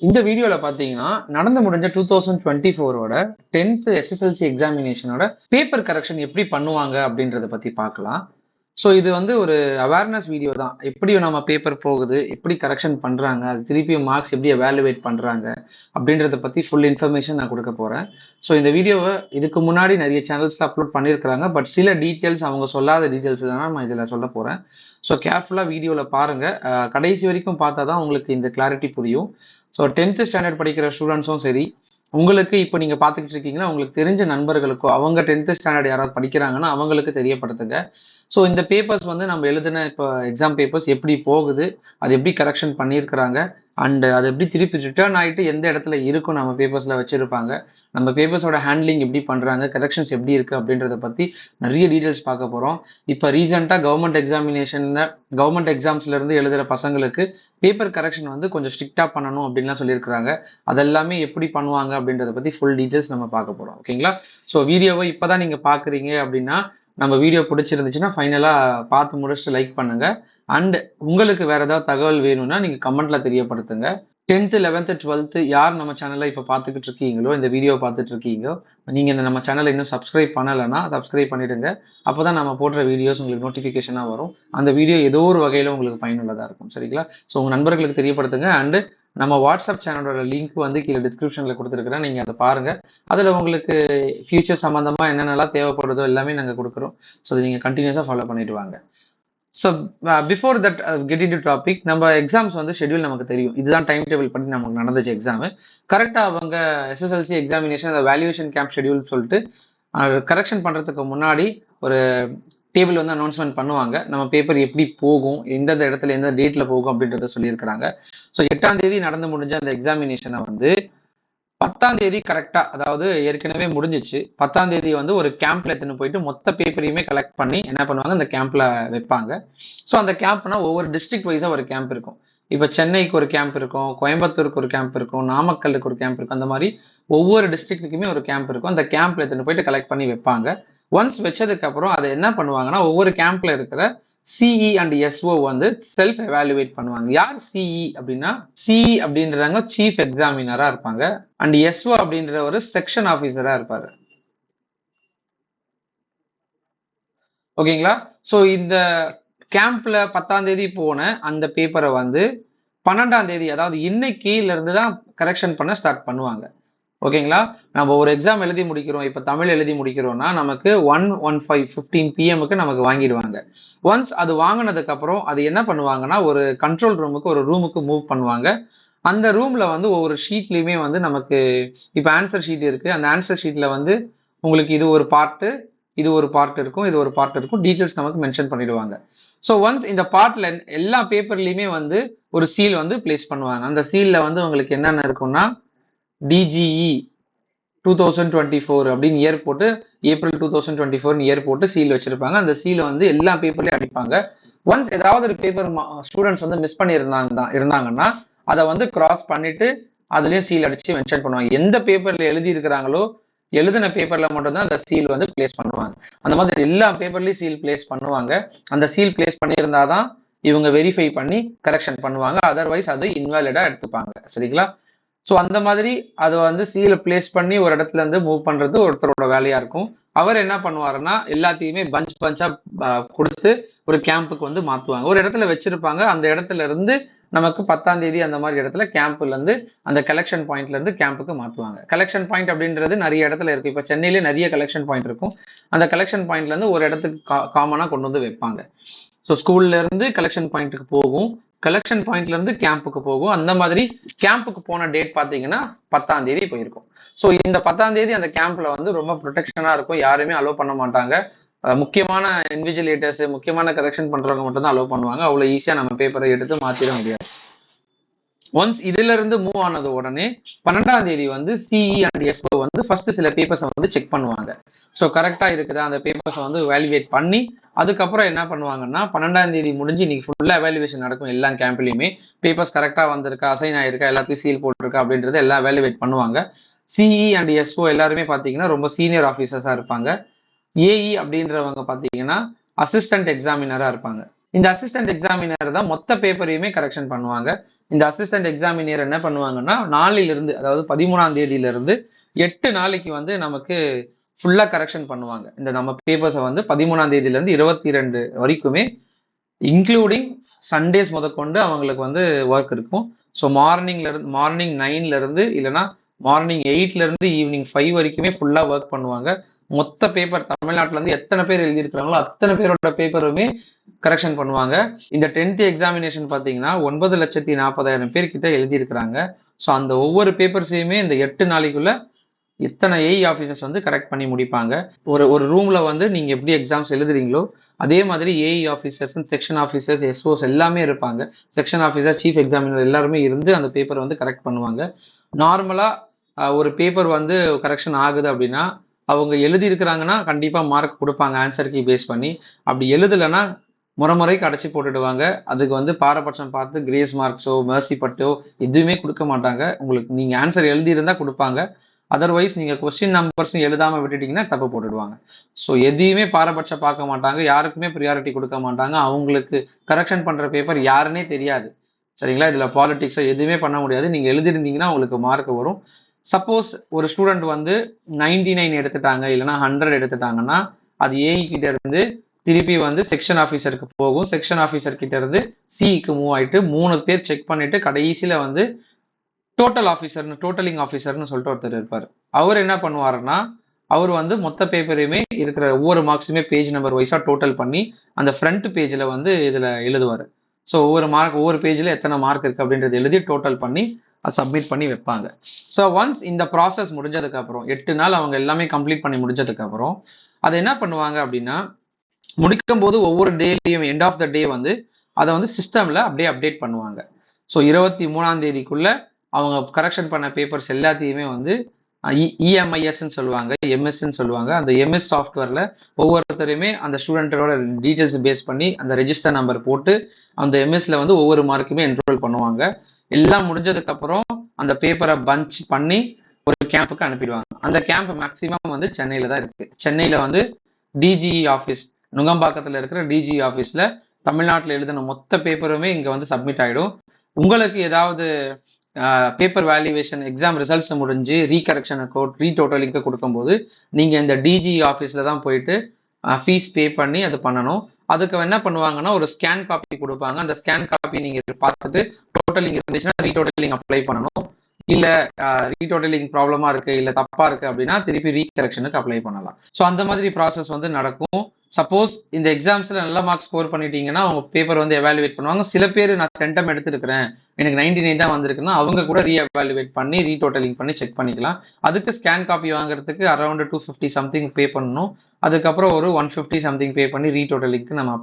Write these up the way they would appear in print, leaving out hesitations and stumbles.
இந்த வீடியோல பாத்தீங்கன்னா நடந்து முடிஞ்ச 2024ஓட 10th எஸ்எஸ்எல்சி எக்ஸாமினேஷனோட பேப்பர் கரெக்ஷன் எப்படி பண்ணுவாங்க அப்படின்றத பத்தி பார்க்கலாம். ஸோ இது வந்து ஒரு அவேர்னஸ் வீடியோ தான். எப்படி நம்ம பேப்பர் போகுது, எப்படி கரெக்ஷன் பண்றாங்க, அது திருப்பியும் மார்க்ஸ் எப்படி எவாலுவேட் பண்றாங்க அப்படின்றத பத்தி ஃபுல் இன்ஃபர்மேஷன் நான் கொடுக்க போறேன். ஸோ இந்த வீடியோவை இதுக்கு முன்னாடி நிறைய சேனல்ஸ்ல அப்லோட் பண்ணியிருக்கிறாங்க. பட் சில டீட்டெயில்ஸ் அவங்க சொல்லாத டீட்டெயில்ஸ் தான் நான் இதில் சொல்ல போறேன். ஸோ கேர்ஃபுல்லாக வீடியோவில் பாருங்க. கடைசி வரைக்கும் பார்த்தா தான் உங்களுக்கு இந்த கிளாரிட்டி புரியும். ஸோ 10th ஸ்டாண்டர்ட் படிக்கிற ஸ்டூடெண்ட்ஸும் சரி, உங்களுக்கு இப்போ நீங்கள் பார்த்துக்கிட்டு இருக்கீங்கன்னா உங்களுக்கு தெரிஞ்ச நண்பர்களுக்கோ அவங்க 10th ஸ்டாண்டர்ட் யாராவது படிக்கிறாங்கன்னா அவங்களுக்கு தெரியப்படுத்துங்க. ஸோ இந்த பேப்பர்ஸ் வந்து நம்ம எழுதின இப்போ எக்ஸாம் பேப்பர்ஸ் எப்படி போகுது, அது எப்படி கரெக்ஷன் பண்ணியிருக்கிறாங்க, அண்ட் அது எப்படி திருப்பி ரிட்டர்ன் ஆகிட்டு எந்த இடத்துல இருக்கும் நம்ம பேப்பர்ஸில் வச்சுருப்பாங்க, நம்ம பேப்பர்ஸோட ஹேண்ட்லிங் எப்படி பண்ணுறாங்க, கரெக்ஷன்ஸ் எப்படி இருக்குது அப்படின்றத பற்றி நிறைய டீட்டெயில்ஸ் பார்க்க போகிறோம். இப்போ ரீசெண்டாக கவர்மெண்ட் எக்ஸாம்ஸ்லேருந்து எழுதுகிற பசங்களுக்கு பேப்பர் கரெக்ஷன் வந்து கொஞ்சம் ஸ்ட்ரிக்டாக பண்ணணும் அப்படின்லாம் சொல்லியிருக்கிறாங்க. அதெல்லாமே எப்படி பண்ணுவாங்க அப்படின்றத பற்றி ஃபுல் டீட்டெயில்ஸ் நம்ம பார்க்க போகிறோம். ஓகேங்களா? ஸோ வீடியோவை இப்போ தான் நீங்கள் பார்க்குறீங்க அப்படின்னா நம்ம வீடியோ பிடிச்சிருந்துச்சுன்னா ஃபைனலாக பார்த்து முடிச்சுட்டு லைக் பண்ணுங்க. அண்ட் உங்களுக்கு வேற ஏதாவது தகவல் வேணும்னா நீங்கள் கமெண்ட்ல தெரியப்படுத்துங்க. 10th 11th 12th யார் நம்ம சேனலை இப்போ பார்த்துக்கிட்டு இருக்கீங்களோ, இந்த வீடியோ பார்த்துட்டு இருக்கீங்களோ, நீங்கள் இந்த நம்ம சேனலை இன்னும் சப்ஸ்கிரைப் பண்ணலைன்னா சப்ஸ்கிரைப் பண்ணிடுங்க. அப்போ தான் நம்ம போடுற வீடியோஸ் உங்களுக்கு நோட்டிஃபிகேஷனாக வரும். அந்த வீடியோ ஏதோ ஒரு வகையில் உங்களுக்கு பயனுள்ளதாக இருக்கும். சரிங்களா? ஸோ உங்கள் நண்பர்களுக்கு தெரியப்படுத்துங்க. அண்டு நம்ம வாட்ஸ்அப் சேனலோட லிங்க் வந்து கீழே டிஸ்கிரிப்ஷனில் கொடுத்துருக்குறேன். நீங்கள் அதை பாருங்கள். அதில் உங்களுக்கு ஃபியூச்சர் சம்மந்தமாக என்னென்னலாம் தேவைப்படுதோ எல்லாமே நாங்கள் கொடுக்குறோம். ஸோ அதை நீங்கள் கண்டினியூஸாக ஃபாலோ பண்ணிட்டு வாங்க. So before that get in to topic, நம்ம எக்ஸாம்ஸ் வந்து ஷெட்யூல் நமக்கு தெரியும். இதுதான் டைம் டேபிள் பண்ணி நமக்கு நடந்துச்சு எக்ஸாமு. கரெக்டாக அவங்க எஸ்எஸ்எல்சி எக்ஸாமினேஷன் அந்த வேல்யூவேஷன் கேம்ப் ஷெட்யூல் சொல்லிட்டு கரெக்ஷன் பண்ணுறதுக்கு முன்னாடி ஒரு டேபிள் வந்து அனௌன்ஸ்மெண்ட் பண்ணுவாங்க. நம்ம பேப்பர் எப்படி போகும், எந்தெந்த இடத்துல எந்த டேட்டில் போகும் அப்படின்றத சொல்லியிருக்கிறாங்க. ஸோ 8ஆம் தேதி நடந்து முடிஞ்ச அந்த எக்ஸாமினேஷனை வந்து 10ஆம் தேதி கரெக்டாக, அதாவது ஏற்கனவே முடிஞ்சிச்சு, 10ஆம் தேதி வந்து ஒரு கேம்ப்ல எடுத்துன்னு போயிட்டு மொத்த பேப்பரையுமே கலெக்ட் பண்ணி என்ன பண்ணுவாங்க, அந்த கேம்ப்ல வைப்பாங்க. ஸோ அந்த கேம்ப்னா ஒவ்வொரு டிஸ்ட்ரிக்ட் வைஸாக ஒரு கேம்ப் இருக்கும். இப்போ சென்னைக்கு ஒரு கேம்ப் இருக்கும், கோயம்புத்தூருக்கு ஒரு கேம்ப் இருக்கும், நாமக்கல்லுக்கு ஒரு கேம்ப் இருக்கும். அந்த மாதிரி ஒவ்வொரு டிஸ்ட்ரிக்ட்டுக்குமே ஒரு கேம்ப் இருக்கும். அந்த கேம்ப்ல எடுத்துன்னு போயிட்டு கலெக்ட் பண்ணி வைப்பாங்க. ஒன்ஸ் வச்சதுக்கு அப்புறம் அதை என்ன பண்ணுவாங்கன்னா, ஒவ்வொரு கேம்ப்ல இருக்கிற சிஇ அண்ட் எஸ்ஓ வந்து செல்ஃப் எவாலுவேட் பண்ணுவாங்க. யார் சிஇ அப்படின்னா, சிஇ அப்படின்றவங்க சீஃப் எக்ஸாமினரா இருப்பாங்க. அண்ட் எஸ்ஓ அப்படின்ற ஒரு செக்ஷன் ஆஃபீஸரா இருப்பாரு. ஓகேங்களா? ஸோ இந்த கேம்ப்ல 10ஆம் தேதி போன அந்த பேப்பரை வந்து 12ஆம் தேதி, அதாவது இன்னைக்குல இருந்து தான் கரெக்ஷன் பண்ண ஸ்டார்ட் பண்ணுவாங்க. ஓகேங்களா? நம்ம ஒரு எக்ஸாம் எழுதி முடிக்கிறோம். இப்போ தமிழ் எழுதி முடிக்கிறோம்னா நமக்கு 1:15 PM நமக்கு வாங்கிடுவாங்க. ஒன்ஸ் அது வாங்கினதுக்கு அப்புறம் அது என்ன பண்ணுவாங்கன்னா, ஒரு கண்ட்ரோல் ரூமுக்கு ஒரு ரூமுக்கு மூவ் பண்ணுவாங்க. அந்த ரூம்ல வந்து ஒவ்வொரு ஷீட்லயுமே வந்து நமக்கு இப்போ ஆன்சர் ஷீட் இருக்கு. அந்த ஆன்சர் ஷீட்ல வந்து உங்களுக்கு இது ஒரு பார்ட்டு, இது ஒரு பார்ட் இருக்கும், இது ஒரு பார்ட் இருக்கும், டீட்டெயில்ஸ் நமக்கு மென்ஷன் பண்ணிடுவாங்க. ஸோ ஒன்ஸ் இந்த பார்ட்ல எல்லா பேப்பர்லயுமே வந்து ஒரு சீல் வந்து பிளேஸ் பண்ணுவாங்க. அந்த சீல்ல வந்து உங்களுக்கு என்னென்ன இருக்கும்னா, டிஜிஇ 2024 அப்படின்னு இயர் போட்டு, ஏப்ரல் 2024 இயர் போட்டு சீல் வச்சிருப்பாங்க. அந்த சீலை வந்து எல்லா பேப்பர்லயும் அடிப்பாங்க. ஒன்ஸ் ஏதாவது ஒரு பேப்பர் ஸ்டூடெண்ட்ஸ் வந்து மிஸ் பண்ணி இருந்தாங்கன்னா அதை வந்து கிராஸ் பண்ணிட்டு அதுலயும் சீல் அடிச்சு மென்ஷன் பண்ணுவாங்க. எந்த பேப்பர்ல எழுதி இருக்கிறாங்களோ எழுதின பேப்பர்ல மட்டும்தான் அந்த சீல் வந்து பிளேஸ் பண்ணுவாங்க. அந்த மாதிரி எல்லா பேப்பர்லயும் சீல் பிளேஸ் பண்ணுவாங்க. அந்த சீல் பிளேஸ் பண்ணியிருந்தாதான் இவங்க வெரிஃபை பண்ணி கரெக்ஷன் பண்ணுவாங்க. அதர்வைஸ் அது இன்வாலிடா எடுத்துப்பாங்க. சரிங்களா? ஸோ அந்த மாதிரி அதை வந்து சீலை பிளேஸ் பண்ணி ஒரு இடத்துல இருந்து மூவ் பண்றது ஒருத்தரோட வேலையா இருக்கும். அவர் என்ன பண்ணுவாருன்னா, எல்லாத்தையுமே பஞ்சா கொடுத்து ஒரு கேம்புக்கு வந்து மாத்துவாங்க. ஒரு இடத்துல வச்சிருப்பாங்க. அந்த இடத்துல இருந்து நமக்கு 10ஆம் தேதி அந்த மாதிரி இடத்துல கேம்ப்ல இருந்து அந்த கலெக்ஷன் பாயிண்ட்ல இருந்து கேம்புக்கு மாத்துவாங்க. கலெக்ஷன் பாயிண்ட் அப்படின்றது நிறைய இடத்துல இருக்கு. இப்போ சென்னையிலே நிறைய கலெக்ஷன் பாயிண்ட் இருக்கும். அந்த கலெக்ஷன் பாயிண்ட்ல இருந்து ஒரு இடத்துக்கு காமனா கொண்டு வந்து வைப்பாங்க. ஸோ ஸ்கூல்ல இருந்து கலெக்ஷன் பாயிண்ட்டுக்கு போகும், கலெக்ஷன் பாயிண்ட்ல இருந்து கேம்புக்கு போகும். அந்த மாதிரி கேம்புக்கு போன டேட் பார்த்தீங்கன்னா 10ஆம் தேதி போயிருக்கும். ஸோ இந்த 10ஆம் தேதி அந்த கேம்ப்ல வந்து ரொம்ப ப்ரொடெக்ஷனா இருக்கும். யாருமே அலோவ் பண்ண மாட்டாங்க. முக்கியமான இன்விஜிலேட்டர்ஸ், முக்கியமான கரெக்ஷன் பண்றவங்க மட்டும் தான் அலோவ் பண்ணுவாங்க. அவ்வளவு ஈஸியா நம்ம பேப்பரை எடுத்து மாத்திட முடியாது. ஒன்ஸ் இதுல இருந்து மூவ் ஆனது உடனே 12ஆம் தேதி வந்து சிஇ அண்ட் எஸ்ஓ வந்து ஃபர்ஸ்ட் சில பேப்பர்ஸை வந்து செக் பண்ணுவாங்க. ஸோ கரெக்டா இருக்குதா அந்த பேப்பர்ஸை வந்து வேல்யூவேட் பண்ணி அதுக்கப்புறம் என்ன பண்ணுவாங்கன்னா, 12ஆம் தேதி முடிஞ்சு இன்னைக்கு ஃபுல்லா எவாலுவேஷன் நடக்கும். எல்லா கேம்ப்லயுமே பேப்பர்ஸ் கரெக்டா வந்திருக்கா, அசைன் ஆயிருக்கா, எல்லாத்தையும் சீல் போட்டிருக்கா அப்படின்றது எல்லாம் எவாலுவேட் பண்ணுவாங்க. சிஇ அண்ட் எஸ்ஓ எல்லாருமே பாத்தீங்கன்னா ரொம்ப சீனியர் ஆஃபீஸர்ஸா இருப்பாங்க. ஏஇ அப்படின்றவங்க பாத்தீங்கன்னா அசிஸ்டன்ட் எக்ஸாமினரா இருப்பாங்க. இந்த அசிஸ்டன்ட் எக்ஸாமினர் தான் மொத்த பேப்பரையுமே கரெக்ஷன் பண்ணுவாங்க. இந்த அசிஸ்டன்ட் எக்ஸாமினர் என்ன பண்ணுவாங்கன்னா, நாளிலிருந்து அதாவது 13ஆம் தேதியிலிருந்து 8 நாளைக்கு வந்து நமக்கு ஃபுல்லா கரெக்ஷன் பண்ணுவாங்க. இந்த நம்ம பேப்பர்ஸை வந்து 13ஆம் தேதியிலிருந்து 22 வரைக்குமே, இன்க்ளூடிங் சண்டேஸ் முதற்கொண்டு அவங்களுக்கு வந்து ஒர்க் இருக்கும். ஸோ மார்னிங் 9ல இருந்து இல்லைன்னா மார்னிங் 8ல இருந்து ஈவினிங் 5 வரைக்குமே ஃபுல்லா ஒர்க் பண்ணுவாங்க. மொத்த பேப்பர் தமிழ்நாட்டுல இருந்து எத்தனை பேர் எழுதியிருக்கிறாங்களோ அத்தனை பேரோட பேப்பருமே கரெக்ஷன் பண்ணுவாங்க. இந்த 10th எக்ஸாமினேஷன் பார்த்தீங்கன்னா 9,40,000 பேர் கிட்ட எழுதியிருக்கிறாங்க. ஸோ அந்த ஒவ்வொரு பேப்பர்ஸையுமே இந்த 8 நாளைக்குள்ள இத்தனை ஏஇ ஆஃபீஸர்ஸ் வந்து கரெக்ட் பண்ணி முடிப்பாங்க. ஒரு ரூம்ல வந்து நீங்க எப்படி எக்ஸாம்ஸ் எழுதுறீங்களோ அதே மாதிரி AE officers, section officers, SOS எல்லாமே இருப்பாங்க. செக்ஷன் ஆஃபீஸர், சீஃப் எக்ஸாமினர் எல்லாருமே இருந்து அந்த பேப்பர் வந்து கரெக்ட் பண்ணுவாங்க. நார்மலா ஒரு பேப்பர் வந்து கரெக்ஷன் ஆகுது அப்படின்னா அவங்க எழுதியிருக்கிறாங்கன்னா கண்டிப்பா மார்க் கொடுப்பாங்க ஆன்சர் கீ பேஸ் பண்ணி. அப்படி எழுதலைன்னா முறைக்கு அடைச்சி போட்டுடுவாங்க. அதுக்கு வந்து பாரபட்சம் பார்த்து கிரேஸ் மார்க்ஸோ மெர்சி பட்டோ எதுவுமே கொடுக்க மாட்டாங்க. உங்களுக்கு நீங்க ஆன்சர் எழுதியிருந்தா கொடுப்பாங்க. அதர்வைஸ் நீங்க கொஸ்டின் நம்பர்ஸும் எழுதாம விட்டுட்டீங்கன்னா தப்பு போட்டுடுவாங்க. ஸோ எதையுமே பாரபட்சம் பார்க்க மாட்டாங்க, யாருக்குமே ப்ரியாரிட்டி கொடுக்க மாட்டாங்க. அவங்களுக்கு கரெக்ஷன் பண்ற பேப்பர் யாருன்னே தெரியாது. சரிங்களா? இதுல பாலிடிக்ஸோ எதுவுமே பண்ண முடியாது. நீங்க எழுதிருந்தீங்கன்னா உங்களுக்கு மார்க் வரும். சப்போஸ் ஒரு ஸ்டூடெண்ட் வந்து 99 எடுத்துட்டாங்க இல்லைன்னா 100 எடுத்துட்டாங்கன்னா அது ஏஇ கிட்ட இருந்து திருப்பி வந்து செக்ஷன் ஆஃபீஸருக்கு போகும். செக்ஷன் ஆஃபீஸர் கிட்ட இருந்து சிக்கு மூவ் ஆயிட்டு 3 பேர் செக் பண்ணிட்டு கடைசியில வந்து டோட்டலிங் ஆஃபீஸர்னு சொல்லிட்டு ஒருத்தர் இருப்பார். அவர் என்ன பண்ணுவாருன்னா அவர் வந்து மொத்த பேப்பரையுமே இருக்கிற ஒவ்வொரு மார்க்ஸுமே பேஜ் நம்பர் வைஸா டோட்டல் பண்ணி அந்த ஃப்ரண்ட் பேஜ்ல வந்து இதுல எழுதுவார். ஸோ ஒவ்வொரு பேஜ்ல எத்தனை மார்க் இருக்கு அப்படின்றது எழுதி டோட்டல் பண்ணி அதை சப்மிட் பண்ணி வைப்பாங்க. ஸோ ஒன்ஸ் இந்த ப்ராசஸ் முடிஞ்சதுக்கு அப்புறம் 8 நாள் அவங்க எல்லாமே கம்ப்ளீட் பண்ணி முடிஞ்சதுக்கு அப்புறம் அதை என்ன பண்ணுவாங்க அப்படின்னா முடிக்கும் போது ஒவ்வொரு டேலையும் எண்ட் ஆஃப் த டே வந்து அதை வந்து சிஸ்டம்ல அப்படியே அப்டேட் பண்ணுவாங்க. ஸோ 23ஆம் தேதிக்குள்ள அவங்க கரெக்ஷன் பண்ண பேப்பர்ஸ் எல்லாத்தையுமே வந்து இஎம்ஐஎஸ்ன்னு சொல்லுவாங்க, எம்எஸ்ன்னு சொல்லுவாங்க. அந்த எம்எஸ் சாஃப்ட்வேர்ல ஒவ்வொருத்தரையுமே அந்த ஸ்டூடெண்டோட டீட்டெயில்ஸ் பேஸ் பண்ணி அந்த ரெஜிஸ்டர் நம்பர் போட்டு அந்த எம்எஸ்ல வந்து ஒவ்வொரு மார்க்குமே என்ரோல் பண்ணுவாங்க. எல்லாம் முடிஞ்சதுக்கு அப்புறம் அந்த பேப்பரை பஞ்ச் பண்ணி ஒரு கேம்புக்கு அனுப்பிடுவாங்க. அந்த கேம்ப் மேக்சிமம் வந்து சென்னையில தான் இருக்கு. சென்னையில வந்து டிஜிஇ ஆஃபீஸ், நுங்கம்பாக்கத்தில் இருக்கிற டிஜிஇ ஆஃபீஸ்ல தமிழ்நாட்டில் எழுதின மொத்த பேப்பருமே இங்க வந்து சப்மிட் ஆயிடும். உங்களுக்கு ஏதாவது பேப்பர் வேல்யூவேஷன் எக்ஸாம் ரிசல்ட்ஸ் முடிஞ்சு ரீகரெக்ஷனுக்கோ ரீடோட்டலிங்க்கு கொடுக்கும்போது நீங்க இந்த டிஜிஇ ஆஃபீஸ்ல தான் போயிட்டு ஃபீஸ் பே பண்ணி அது பண்ணணும். அதுக்கு என்ன பண்ணுவாங்கன்னா ஒரு ஸ்கேன் காப்பி கொடுப்பாங்க. அந்த ஸ்கேன் காப்பி நீங்க பார்த்துட்டு டோட்டலிங் இருந்துச்சுன்னா ரீடோட்டலிங் அப்ளை பண்ணணும். இல்ல ரீடோட்டலிங் ப்ராப்ளமா இருக்கு இல்ல தப்பா இருக்கு அப்படின்னா திருப்பி ரீகரெக்ஷனுக்கு அப்ளை பண்ணலாம். ஸோ அந்த மாதிரி ப்ராசஸ் வந்து நடக்கும். சப்போஸ் இந்த எக்ஸாம்ஸ்ல நல்ல மார்க் ஸ்கோர் பண்ணிட்டீங்கன்னா அவங்க பேப்பர் வந்து எவாலுவேட் பண்ணுவாங்க. சில பேர் நான் சென்டம் எடுத்துருக்கிறேன் எனக்கு 99 தான் வந்திருக்குன்னா அவங்க கூட ரீஎவாலுவேட் பண்ணி ரீடோட்டலிங் பண்ணி செக் பண்ணிக்கலாம். அதுக்கு ஸ்கேன் காப்பி வாங்குறதுக்கு அரௌண்ட் 250 சம்திங் பே பண்ணணும். அதுக்கப்புறம் ஒரு 150 சம்திங் பே பண்ணி ரீடோட்டலிங்க்கு நம்ம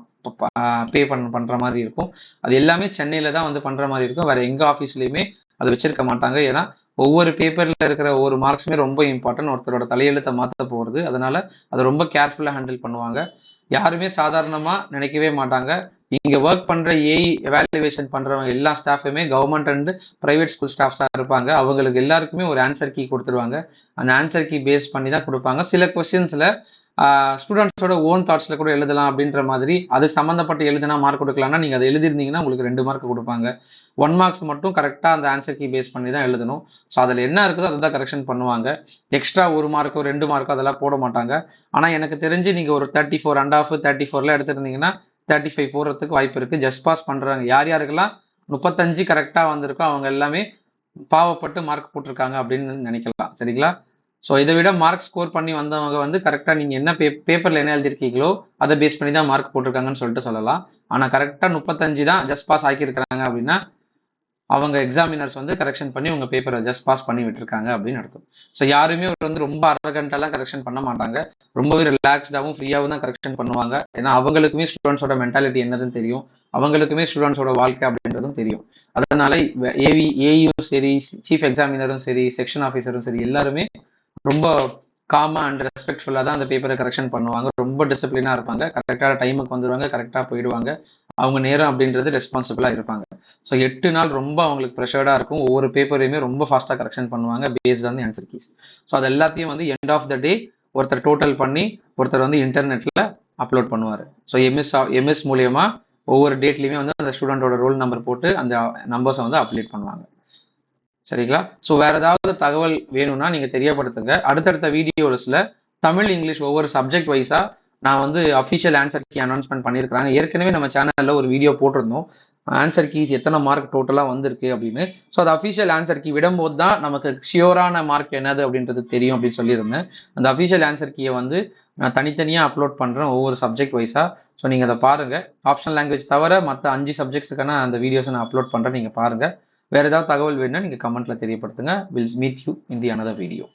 பே பண்ற மாதிரி இருக்கும். அது எல்லாமே சென்னையில தான் வந்து பண்ற மாதிரி இருக்கும். வேற எங்க ஆஃபீஸ்லயுமே அது வச்சிருக்க மாட்டாங்க. ஏன்னா ஒவ்வொரு பேப்பர்ல இருக்கிற ஒவ்வொரு மார்க்ஸுமே ரொம்ப இம்பார்ட்டன்ட். ஒருத்தரோட தலையெழுத்தை மாற்ற போறது. அதனால அதை ரொம்ப கேர்ஃபுல்லா ஹேண்டில் பண்ணுவாங்க. யாருமே சாதாரணமா நினைக்கவே மாட்டாங்க. இங்க ஒர்க் பண்ற ஏஇ எவாலுவேஷன் பண்றவங்க எல்லா ஸ்டாஃபுமே கவர்மெண்ட் அண்ட் பிரைவேட் ஸ்கூல் ஸ்டாஃப்ஸா இருப்பாங்க. அவங்களுக்கு எல்லாருக்குமே ஒரு ஆன்சர் கீ கொடுத்துருவாங்க. அந்த ஆன்சர் கீ பேஸ் பண்ணி தான் கொடுப்பாங்க. சில கொஸ்டின்ஸ்ல ஸ்டூடெண்ட்ஸோட ஓன் தாட்ஸ்ல கூட எழுதலாம் அப்படின்ற மாதிரி அது சம்மந்தப்பட்டு எழுதினா மார்க் கொடுக்கலாம்னா நீங்க அதை எழுதிருந்தீங்கன்னா உங்களுக்கு 2 மார்க் கொடுப்பாங்க. 1 மார்க்ஸ் மட்டும் கரெக்டா அந்த ஆன்சர் கீ பேஸ் பண்ணி தான் எழுதணும். ஸோ அதில் என்ன இருக்குதோ அதை தான் கரெக்ஷன் பண்ணுவாங்க. எக்ஸ்ட்ரா 1 மார்க்கோ 2 மார்க்கோ அதெல்லாம் போட மாட்டாங்க. ஆனா எனக்கு தெரிஞ்சு நீங்க ஒரு 34 அண்ட் ஆஃப் 34ல எடுத்திருந்தீங்கன்னா 35 போடுறதுக்கு வாய்ப்பு இருக்கு. ஜஸ்ட் பாஸ் பண்றாங்க யாருக்கெல்லாம் 35 கரெக்டா வந்திருக்கோ அவங்க எல்லாமே பாவப்பட்டு மார்க் போட்டிருக்காங்க அப்படின்னு நினைக்கலாம். சரிங்களா? ஸோ இதை விட மார்க் ஸ்கோர் பண்ணி வந்தவங்க வந்து கரெக்டாக நீங்கள் என்ன பேப்பரில் என்ன எழுதிருக்கீங்களோ அதை பேஸ் பண்ணி தான் மார்க் போட்டிருக்காங்கன்னு சொல்லிட்டு சொல்லலாம். ஆனால் கரெக்டாக 35 தான் ஜஸ்ட் பாஸ் ஆக்கியிருக்கிறாங்க அப்படின்னா அவங்க எக்ஸாமினர்ஸ் வந்து கரெக்ஷன் பண்ணி உங்கள் பேப்பரை ஜஸ்ட் பாஸ் பண்ணி விட்டுருக்காங்க அப்படின்னு அர்த்தம். ஸோ யாருமே வந்து ரொம்ப அரகண்டாலாம் கரெக்ஷன் பண்ண மாட்டாங்க. ரொம்பவே ரிலாக்ஸ்டாகவும் ஃப்ரீயாகவும் தான் கரெக்ஷன் பண்ணுவாங்க. ஏன்னா அவங்களுக்குமே ஸ்டூடெண்ட்ஸோட மென்டாலிட்டி என்னதுன்னு தெரியும். அவங்களுக்குமே ஸ்டூடெண்ட்ஸோட வாழ்க்கை அப்படின்றதும் தெரியும். அதனால ஏயும் சரி, சீஃப் எக்ஸாமினரும் சரி, செக்ஷன் ஆஃபீஸரும் சரி எல்லாருமே ரொம்ப காமா அண்ட் ரெஸ்பெக்ட்ஃபுல்லாக தான் அந்த பேப்பரை கரெக்ஷன் பண்ணுவாங்க. ரொம்ப டிசிப்ளினாக இருப்பாங்க. கரெக்டான டைமுக்கு வந்துடுவாங்க, கரெக்டாக போயிடுவாங்க. அவங்க நேரம் அப்படின்றது ரெஸ்பான்சிபிளாக இருப்பாங்க. ஸோ 8 நாள் ரொம்ப அவங்களுக்கு ப்ரெஷர்டாக இருக்கும். ஒவ்வொரு பேப்பரையுமே ரொம்ப ஃபாஸ்ட்டாக கரெக்ஷன் பண்ணுவாங்க based on the answer keys. So அது எல்லாத்தையும் வந்து எண்ட் ஆஃப் த டே ஒருத்தர் டோட்டல் பண்ணி ஒருத்தர் வந்து இன்டர்நெட்டில் அப்லோட் பண்ணுவார். ஸோ எம்எஸ் மூலியமா ஒவ்வொரு டேட்லையுமே வந்து அந்த ஸ்டூடெண்டோட ரோல் நம்பர் போட்டு அந்த நம்பர்ஸை வந்து அப்டேட் பண்ணுவாங்க. சரிங்களா? ஸோ வேற ஏதாவது தகவல் வேணும்னா நீங்க தெரியப்படுத்துங்க. அடுத்தடுத்த வீடியோஸ்ல தமிழ், இங்கிலீஷ் ஒவ்வொரு சப்ஜெக்ட் வைஸா நான் வந்து அஃபிஷியல் ஆன்சர் கீ அனௌன்ஸ்மெண்ட் பண்ணியிருக்கிறாங்க. ஏற்கனவே நம்ம சேனல்ல ஒரு வீடியோ போட்டிருந்தோம். ஆன்சர் கீஸ் எத்தனை மார்க் டோட்டலா வந்திருக்கு அப்படின்னு. ஸோ அது அஃபிஷியல் ஆன்சர் கீ விடும்போது தான் நமக்கு ஷியோரான மார்க் என்னது அப்படின்றது தெரியும் அப்படின்னு சொல்லியிருந்தேன். அந்த அஃபிஷியல் ஆன்சர் கீயை வந்து நான் தனித்தனியாக அப்லோட் பண்ணுறேன் ஒவ்வொரு சப்ஜெக்ட் வைஸா. ஸோ நீங்கள் அதை பாருங்க. ஆப்ஷனல் லாங்குவேஜ் தவிர மற்ற 5 சப்ஜெக்ட்ஸுக்கான அந்த வீடியோஸை நான் அப்லோட் பண்ணுறேன். நீங்கள் பாருங்க. வேற ஏதாவது தகவல் வேணும்னா நீங்க கமெண்ட்ல தெரியப்படுத்துங்க. Will meet you in the another video.